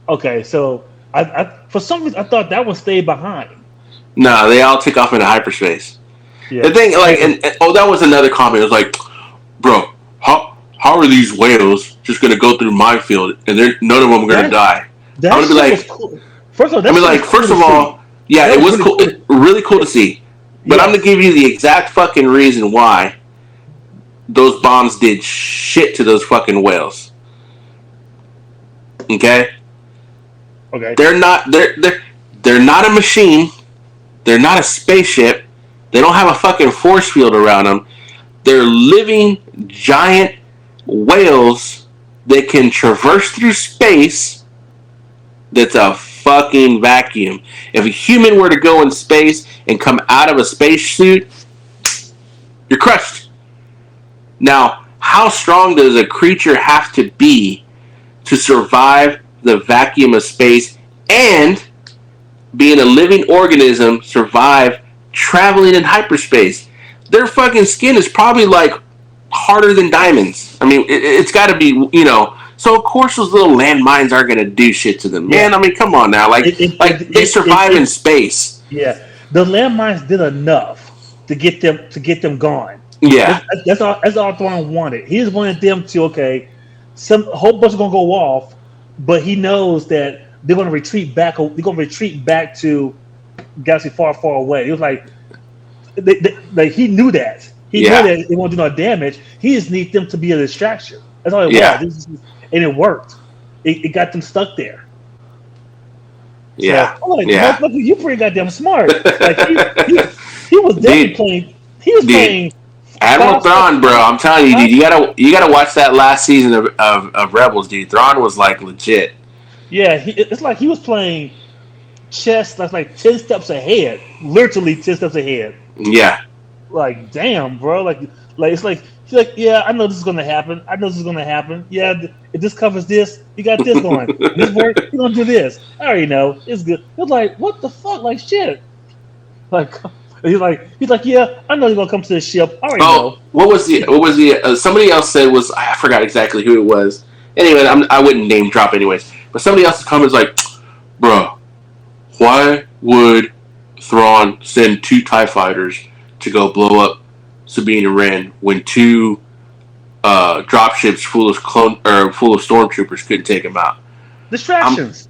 Okay, so I for some reason I thought that one stayed behind. No, they all took off into hyperspace. Yeah. The thing, like, and that was another comment. It was like, bro, how are these whales just gonna go through my field and none of them are gonna die? That I'm gonna be shit like, was cool. First of all, I that mean, shit like, was cool first to of all, see. yeah, That it was was really cool, really cool to see. But I'm Yes. gonna give you the exact fucking reason why those bombs did shit to those fucking whales. Okay, Okay. they're not a machine. They're not a spaceship. They don't have a fucking force field around them. They're living giant whales that can traverse through space. That's a fucking vacuum. If a human were to go in space and come out of a spacesuit, you're crushed. Now, how strong does a creature have to be to survive the vacuum of space and, being a living organism, survive traveling in hyperspace? Their fucking skin is probably like harder than diamonds. I mean, it's got to be, So of course those little landmines aren't going to do shit to them, man. Yeah. I mean, come on now, like they survive in space. Yeah. The landmines did enough to get them gone. Yeah, That's all. That's all Thrawn wanted. He just wanted them to a whole bunch are gonna go off, but he knows that they're gonna retreat back. They're gonna retreat back to galaxy far, far away. It was like he knew that. He Yeah. knew that it won't do no damage. He just needs them to be a distraction. That's all it Yeah. was. And it worked. It got them stuck there. yeah, So, I'm like, yeah. motherfucker, you pretty goddamn smart. Like he was definitely Dude. playing. He was Dude. playing. Admiral Thrawn, bro, I'm telling you, dude, you gotta watch that last season of Rebels, dude. Thrawn was like legit. Yeah, it's like he was playing chess. That's like 10 steps ahead, literally 10 steps ahead. Yeah, Like, damn, bro. Like it's like he's like, yeah, I know this is gonna happen. I know this is gonna happen. Yeah, if this covers this, you got this going. This work, you're gonna do this. I already know. It's good. It's like, what the fuck? Like shit. Like he's like, yeah, I know you're gonna come to this ship. I already know. what was the? Somebody else said was, I forgot exactly who it was. Anyway, I wouldn't name drop anyways. But somebody else's comment was like, bro, why would Thrawn send 2 TIE fighters to go blow up Sabine and Wren when 2 dropships full of stormtroopers couldn't take him out? Distractions.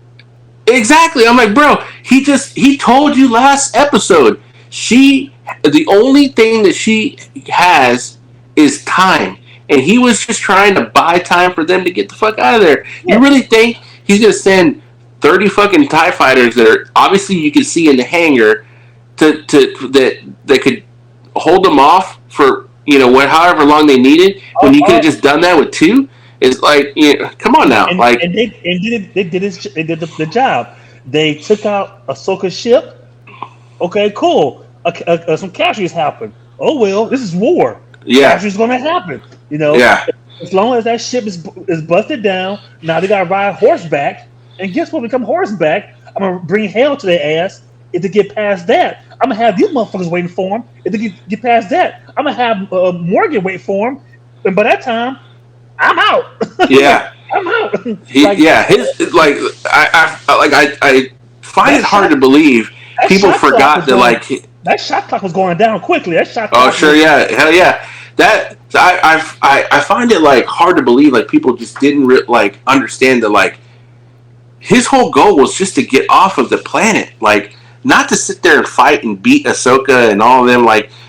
Exactly. I'm like, bro, he told you last episode. The only thing that she has is time. And he was just trying to buy time for them to get the fuck out of there. Yeah. You really think he's going to send 30 fucking TIE fighters that are obviously you can see in the hangar that could hold them off for, however long they needed when you could have just done that with 2? It's like, come on now. And they did the job. They took out Ahsoka's ship. Okay, cool. Some casualties happened. Oh well, this is war. Yeah. Casualties gonna happen. Yeah. As long as that ship is busted down, now they gotta ride horseback. And guess what? Become horseback. I'm gonna bring hell to their ass if they get past that. I'm gonna have these motherfuckers waiting for them. If they get past that, I'm gonna have Morgan wait for them. And by that time, I'm out. Yeah. I'm out. I find it hard to believe people forgot that that shot clock was going down quickly. That shot oh clock. sure, yeah, hell yeah. That I find it hard to believe people just didn't understand that his whole goal was just to get off of the planet, not to sit there and fight and beat Ahsoka and all of them.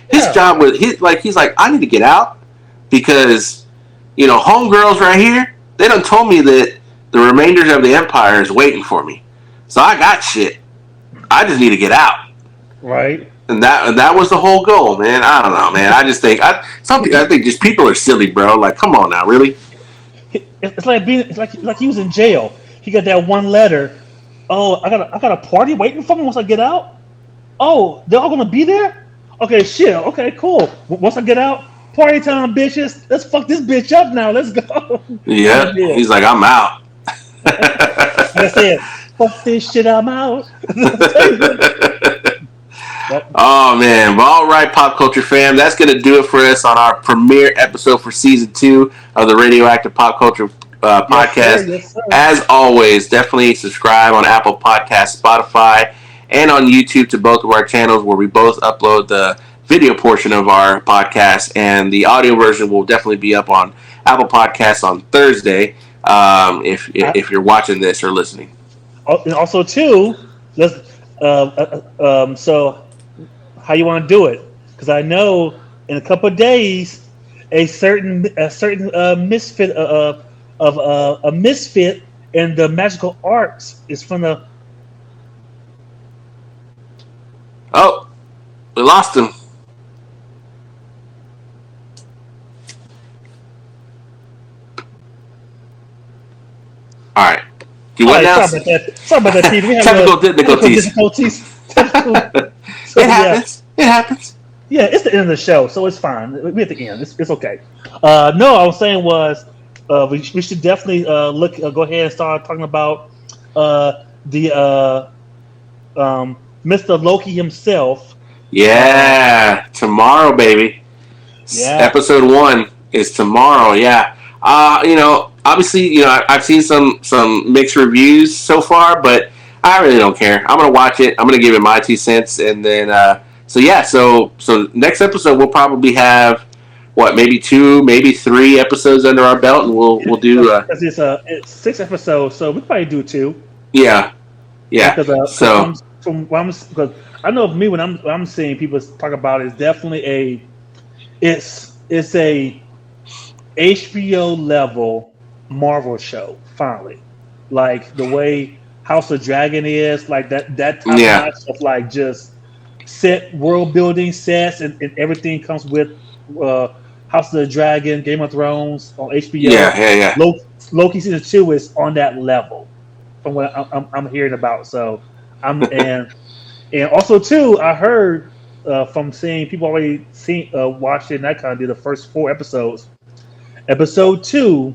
His job was he's like, I need to get out because homegirls right here, they done told me that the remainders of the Empire is waiting for me, so I got shit. I just need to get out. Right. And that was the whole goal, man. I don't know, man. I just think I think just people are silly, bro. Come on now, really. It's like he was in jail. He got that one letter. Oh, I got a party waiting for me once I get out. Oh, they're all gonna be there. Okay, shit. Okay, cool. Once I get out, party time, bitches. Let's fuck this bitch up now. Let's go. Yeah. He's like, I'm out. Like I said, fuck this shit. I'm out. Oh man, well, all right, pop culture fam, that's gonna do it for us on our premiere episode for season 2 of the Radioactive Pop Culture podcast. Yes, sir. As always, definitely subscribe on Apple Podcasts, Spotify, and on YouTube to both of our channels where we both upload the video portion of our podcast, and the audio version will definitely be up on Apple Podcasts on Thursday. If you're watching this or listening. And also, too, let's. So, how you want to do it? Because I know in a couple of days, a certain misfit of a misfit in the magical arts is from the. Oh, we lost him. All right. You went now? Sorry about that, Peter. We have Technical difficulties. It happens. It happens. Yeah, it's the end of the show, so it's fine. We're at the end. It's okay. No, I was saying was we should definitely go ahead and start talking about the Mr. Loki himself. Yeah, tomorrow, baby. Yeah. Episode 1 is tomorrow. Yeah. Obviously, I've seen some mixed reviews so far, but I really don't care. I'm gonna watch it. I'm gonna give it my 2 cents, and then so next episode we'll probably have maybe 2, maybe 3 episodes under our belt, and we'll do. Because it's 6 episodes, so we probably do 2. Yeah. Because I know for me when I'm seeing people talk about it, it's definitely it's a HBO level Marvel show. Finally, like the way House of Dragon is, like that type of like just set world building sets and everything comes with House of the Dragon, Game of Thrones on HBO. Yeah. Loki season 2 is on that level from what I'm hearing about. So and also too, I heard from seeing people already watched it, and I kind of did the first 4 episodes. Episode 2,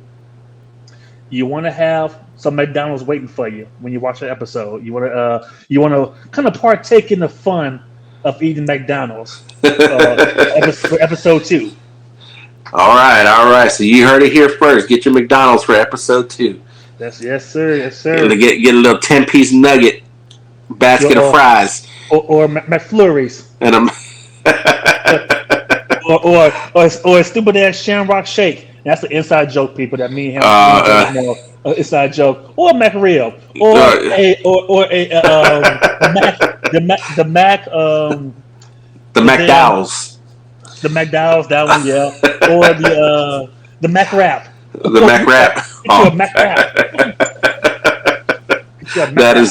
you want to have some McDonald's waiting for you when you watch the episode. You want to kind of partake in the fun of eating McDonald's. Episode 2. All right. So you heard it here first. Get your McDonald's for episode 2. Yes, sir. Get a little 10-piece nugget basket of fries or McFlurries and or a stupid ass Shamrock Shake. That's an inside joke, people. That me and him inside joke. Or McRib, the McDowell's. The McDowell's, that one, yeah. Or the Mac Wrap. The Mac Wrap. Oh. Mac Wrap. That is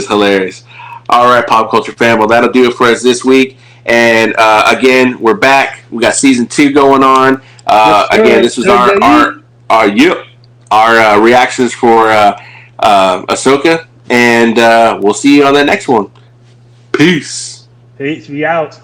hilarious. All right, Pop Culture Fam. Well, that'll do it for us this week. And again, we're back. We got season 2 going on. Again, this was our reactions for Ahsoka, and we'll see you on the next one. Peace. We out.